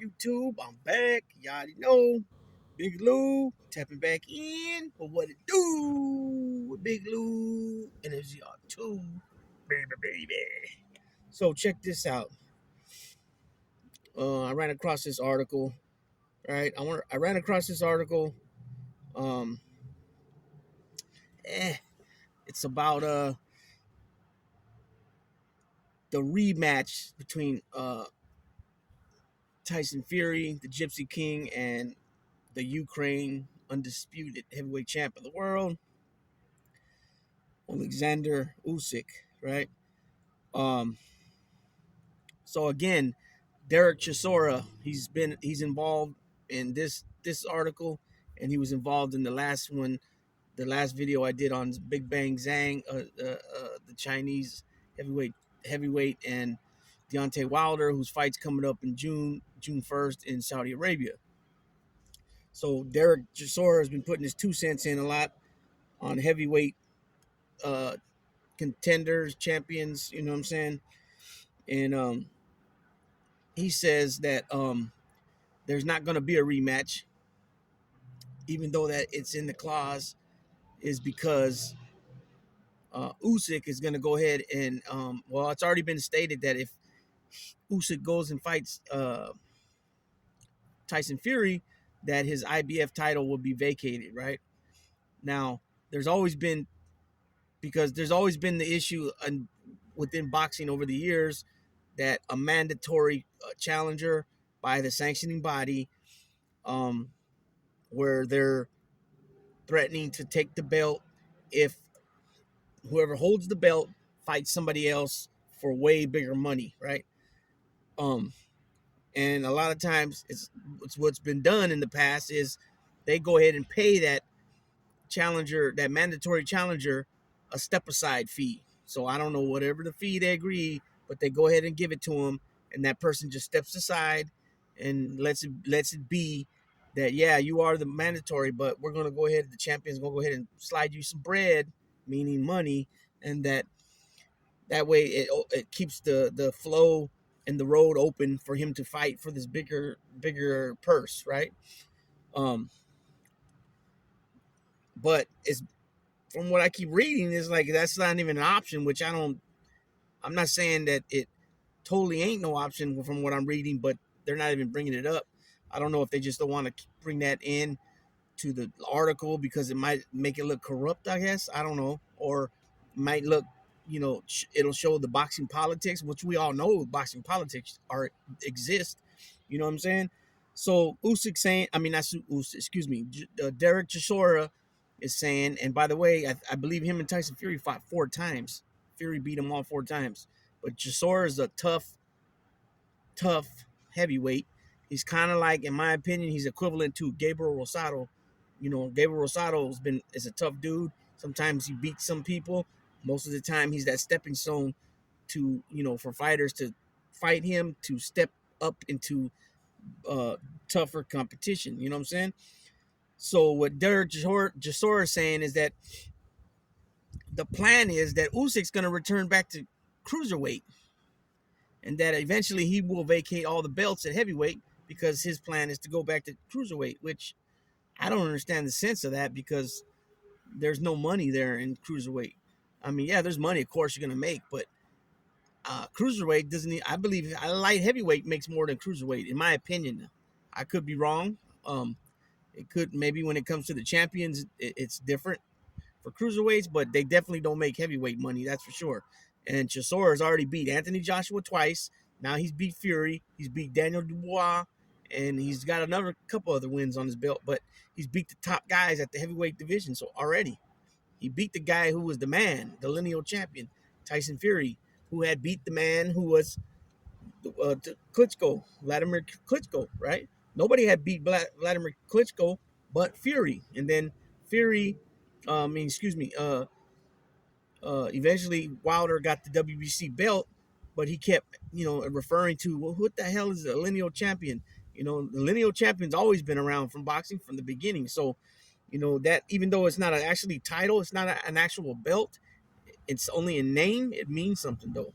YouTube? I'm back. You already know. Big Lou tapping back in for what it do with Big Lou and it's y'all too, baby. So check this out. I ran across this article. Right, I ran across this article. Um, eh, it's about the rematch between Tyson Fury, the Gypsy King, and the Ukraine undisputed heavyweight champ of the world, Alexander Usyk, right? Um, so again, Derek Chisora, he's involved in this article, and he was involved in the last one, the last video I did on Big Bang Zhang, the Chinese heavyweight, and Deontay Wilder, whose fight's coming up in June 1st in Saudi Arabia. So Derek Chisora has been putting his 2 cents in a lot on heavyweight uh, contenders, champions. You know what I'm saying? And he says that there's not going to be a rematch, even though that it's in the clause, is because Usyk is going to go ahead and well, it's already been stated that if Usyk goes and fights Tyson Fury, that his IBF title will be vacated. Right now, there's always been the issue within boxing over the years that a mandatory challenger by the sanctioning body, um, where they're threatening to take the belt if whoever holds the belt fights somebody else for way bigger money, right? Um, and a lot of times, it's what's been done in the past is they go ahead and pay that challenger, that mandatory challenger, a step aside fee. So I don't know whatever the fee they agree, but they go ahead and give it to him, and that person just steps aside and lets it be that, yeah, you are the mandatory, but we're gonna go ahead. The champion's gonna go ahead and slide you some bread, meaning money, and that way it keeps the flow and the road open for him to fight for this bigger purse, right? Um, but it's from what I keep reading, is like that's not even an option, which I'm not saying that it totally ain't no option from what I'm reading, but they're not even bringing it up. I don't know if they just don't want to bring that in to the article because it might make it look corrupt, I guess. I don't know. Or might look, it'll show the boxing politics, which we all know boxing politics exist. You know what I'm saying? So Usyk saying, I mean, not Usyk, excuse me, Derek Chisora is saying, and by the way, I believe him and Tyson Fury fought 4 times. Fury beat him all 4 times. But Chisora is a tough heavyweight. He's kind of like, in my opinion, he's equivalent to Gabriel Rosado. Gabriel Rosado is a tough dude. Sometimes he beats some people. Most of the time, he's that stepping stone to, for fighters to fight him, to step up into tougher competition. You know what I'm saying? So what Derek Chisora is saying is that the plan is that Usyk's going to return back to cruiserweight, and that eventually he will vacate all the belts at heavyweight because his plan is to go back to cruiserweight, which I don't understand the sense of that because there's no money there in cruiserweight. I mean, yeah, there's money, of course, you're going to make, but cruiserweight doesn't need, I believe light heavyweight makes more than cruiserweight, in my opinion. I could be wrong. It could, maybe when it comes to the champions, it's different for cruiserweights, but they definitely don't make heavyweight money, that's for sure. And Chisora has already beat Anthony Joshua twice. Now he's beat Fury. He's beat Daniel Dubois, and he's got another couple other wins on his belt. But he's beat the top guys at the heavyweight division. So already, he beat the guy who was the man, the lineal champion, Tyson Fury, who had beat the man who was Vladimir Klitschko, right? Nobody had beat Vladimir Klitschko but Fury, and then Fury, eventually Wilder got the WBC belt, but he kept, referring to, well, what the hell is a lineal champion? The lineal champion's always been around from boxing from the beginning. So, that even though it's not an actually title, it's not an actual belt, it's only a name, it means something though.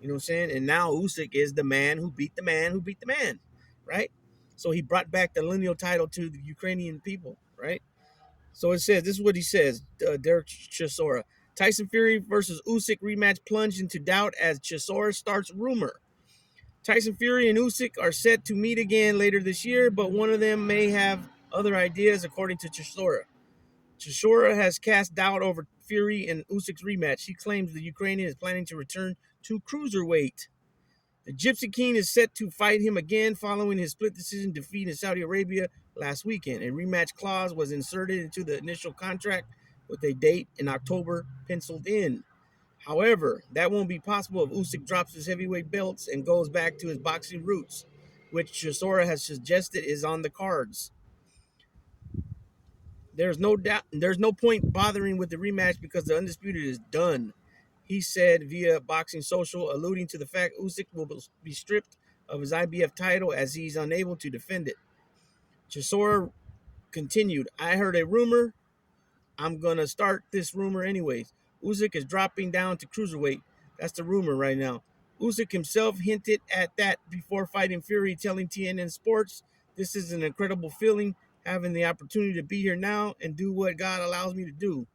You know what I'm saying? And now Usyk is the man who beat the man who beat the man, right? So he brought back the lineal title to the Ukrainian people, right? So it says, this is what he says, Derek Chisora. Tyson Fury versus Usyk rematch plunged into doubt as Chisora starts rumor. Tyson Fury and Usyk are set to meet again later this year, but one of them may have other ideas, according to Chisora. Chisora has cast doubt over Fury and Usyk's rematch. He claims the Ukrainian is planning to return to cruiserweight. The Gypsy King is set to fight him again following his split decision defeat in Saudi Arabia last weekend. A rematch clause was inserted into the initial contract with a date in October penciled in. However, that won't be possible if Usyk drops his heavyweight belts and goes back to his boxing roots, which Chisora has suggested is on the cards. There's no doubt. There's no point bothering with the rematch because the Undisputed is done, he said via Boxing Social, alluding to the fact Usyk will be stripped of his IBF title as he's unable to defend it. Chisora continued, I heard a rumor. I'm going to start this rumor anyways. Usyk is dropping down to cruiserweight. That's the rumor right now. Usyk himself hinted at that before fighting Fury, telling TNN Sports, this is an incredible feeling, having the opportunity to be here now and do what God allows me to do.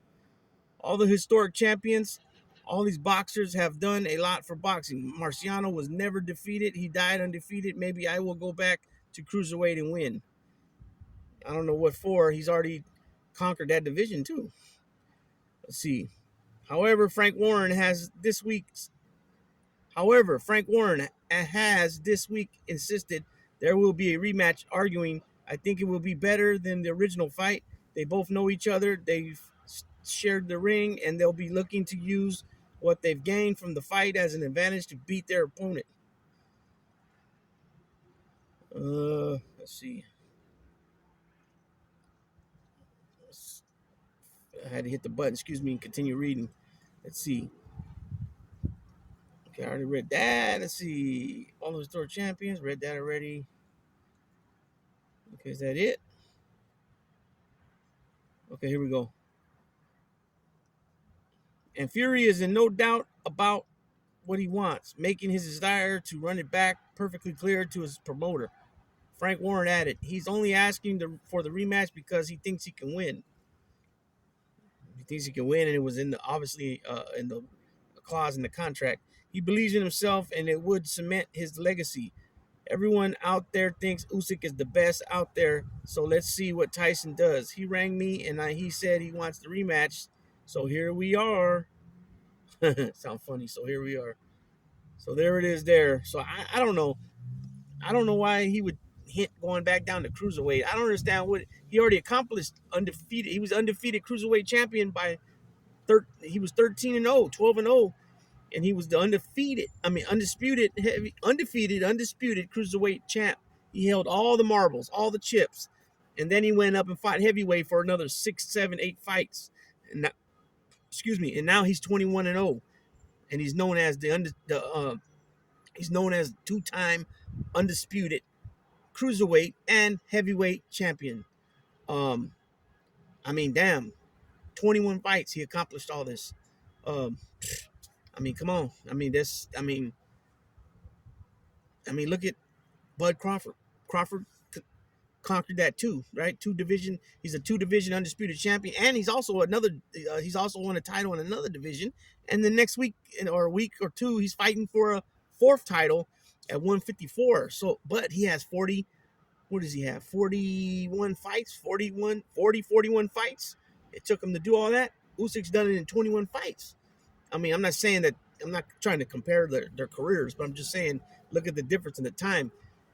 All the historic champions, all these boxers have done a lot for boxing. Marciano was never defeated. He died undefeated. Maybe I will go back to cruiserweight and win. I don't know what for. He's already conquered that division too. Let's see. However, Frank Warren has this week insisted there will be a rematch, arguing, I think it will be better than the original fight. They both know each other. They've shared the ring, and they'll be looking to use what they've gained from the fight as an advantage to beat their opponent. Let's see. I had to hit the button, excuse me, and continue reading. Let's see. Okay, I already read that. Let's see. All the historic champions, read that already. Okay, is that it? Okay, here we go. And Fury is in no doubt about what he wants, making his desire to run it back perfectly clear to his promoter. Frank Warren added, he's only asking for the rematch because he thinks he can win. He thinks he can win, and it was in the obviously in the clause in the contract. He believes in himself, and it would cement his legacy. Everyone out there thinks Usyk is the best out there, so let's see what Tyson does. He rang me, and he said he wants the rematch, so here we are. Sound funny, so here we are. So there it is there. So I don't know. I don't know why he would hint going back down to cruiserweight. I don't understand what he already accomplished. Undefeated. He was undefeated cruiserweight champion by he was 13-0, 12-0, and he was the undisputed cruiserweight champ. He held all the marbles, all the chips, and then he went up and fought heavyweight for another 6, 7, 8 fights. And now, and now he's 21-0, and he's known as he's known as two-time undisputed cruiserweight and heavyweight champion. Damn, 21 fights, he accomplished all this. Come on. Look at Bud Crawford. Crawford conquered that too, right? He's a 2-division undisputed champion, and he's also he's also won a title in another division. And the next week or a week or two, he's fighting for a 4th title at 154. So, but he has 40. What does he have? 41 fights, 41 fights. It took him to do all that. Usyk's done it in 21 fights. I'm not saying that, I'm not trying to compare their careers, but I'm just saying, look at the difference in the time.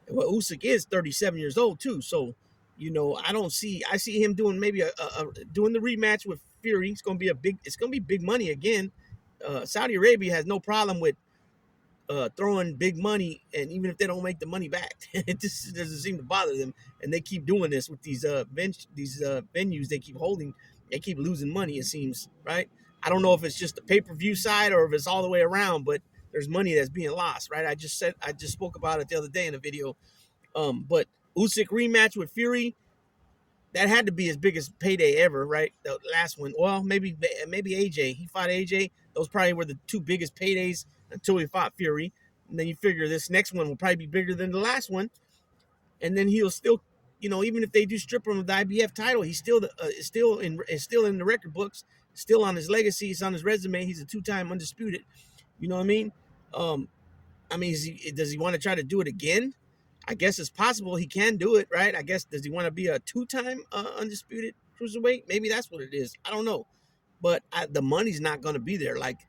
Well, Usyk is 37 years old too. So, I see him doing maybe doing the rematch with Fury. It's going to be big money again. Saudi Arabia has no problem with throwing big money, and even if they don't make the money back, it just doesn't seem to bother them. And they keep doing this with these venues they keep holding. They keep losing money, it seems, right? I don't know if it's just the pay-per-view side or if it's all the way around, but there's money that's being lost, right? I just spoke about it the other day in a video. But Usyk rematch with Fury, that had to be his biggest payday ever, right? The last one, well, maybe AJ. He fought AJ. Those probably were the 2 biggest paydays until he fought Fury. And then you figure this next one will probably be bigger than the last one. and then he'll still, even if they do strip him of the IBF title, he's still still in the record books, still on his legacy, it's on his resume. He's a 2-time undisputed. You know what I mean? Um, does he want to try to do it again? I guess it's possible he can do it, right? I guess, does he want to be a 2-time undisputed cruiserweight? Maybe that's what it is. I don't know, but the money's not going to be there. Like,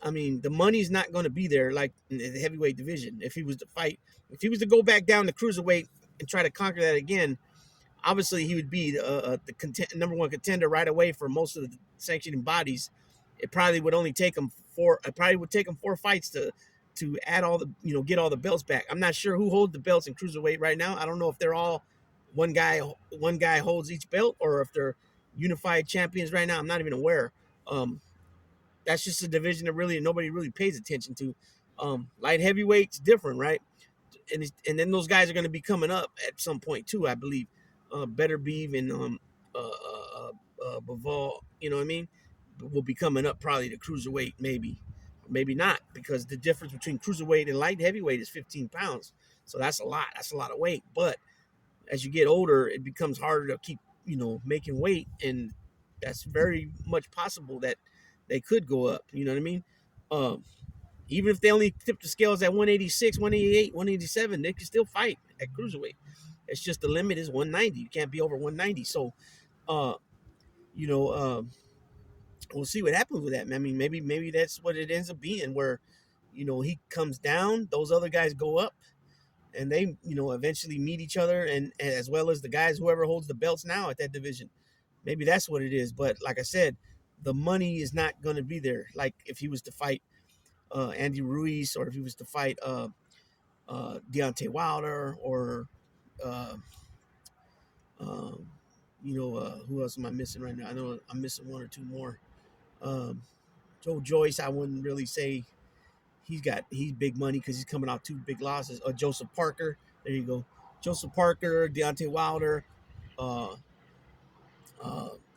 the money's not going to be there like in the heavyweight division. If he was to fight, if he was to go back down to cruiserweight and try to conquer that again, obviously he would be the number one contender right away for most of the sanctioning bodies. It probably would only take him four. It probably would take him 4 fights to add all the, get all the belts back. I'm not sure who holds the belts in cruiserweight right now. I don't know if they're all one guy holds each belt, or if they're unified champions right now. I'm not even aware. That's just a division that really nobody really pays attention to. Light heavyweight's different, right? And then those guys are going to be coming up at some point too, I believe. Better Beeve and Bivol, you know what I mean? Will be coming up probably to cruiserweight, maybe not, because the difference between cruiserweight and light heavyweight is 15 pounds. So that's a lot. That's a lot of weight. But as you get older, it becomes harder to keep, making weight, and that's very much possible that they could go up. You know what I mean? Um, Even if they only tip the scales at 186, 188, 187, they can still fight at cruiserweight. It's just the limit is 190. You can't be over 190. So, uh, you know, we'll see what happens with that. Maybe that's what it ends up being, where, he comes down, those other guys go up, and they, eventually meet each other, and as well as the guys, whoever holds the belts now at that division. Maybe that's what it is. But like I said, the money is not going to be there. Like if he was to fight Andy Ruiz, or if he was to fight Deontay Wilder, or uh, um, who else am I missing right now? I know I'm missing one or two more. Um, Joe Joyce, I wouldn't really say he's big money because he's coming off 2 big losses. Joseph Parker, there you go. Joseph Parker, Deontay Wilder, uh,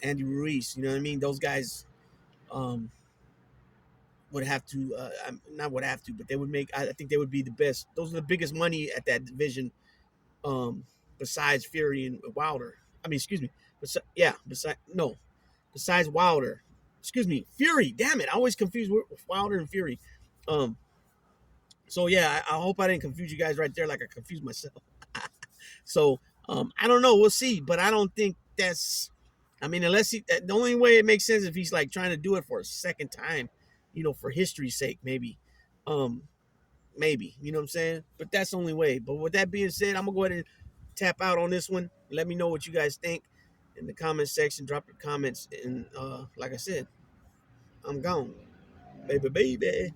Andy Ruiz. You know what I mean? Those guys um, would have to, not would have to, but they would make. I think they would be the best. Those are the biggest money at that division, besides Fury and Wilder. Excuse me. Besides Wilder. Excuse me, Fury. Damn it, I always confuse with Wilder and Fury. Um, so yeah, I hope I didn't confuse you guys right there, like I confused myself. So I don't know. We'll see, but I don't think that's. Unless the only way it makes sense if he's like trying to do it for a second time, for history's sake, maybe. Um, Maybe, you know what I'm saying? But that's the only way. But with that being said, I'm gonna go ahead and tap out on this one. Let me know what you guys think in the comment section. Drop your comments, and like I said, I'm gone, baby.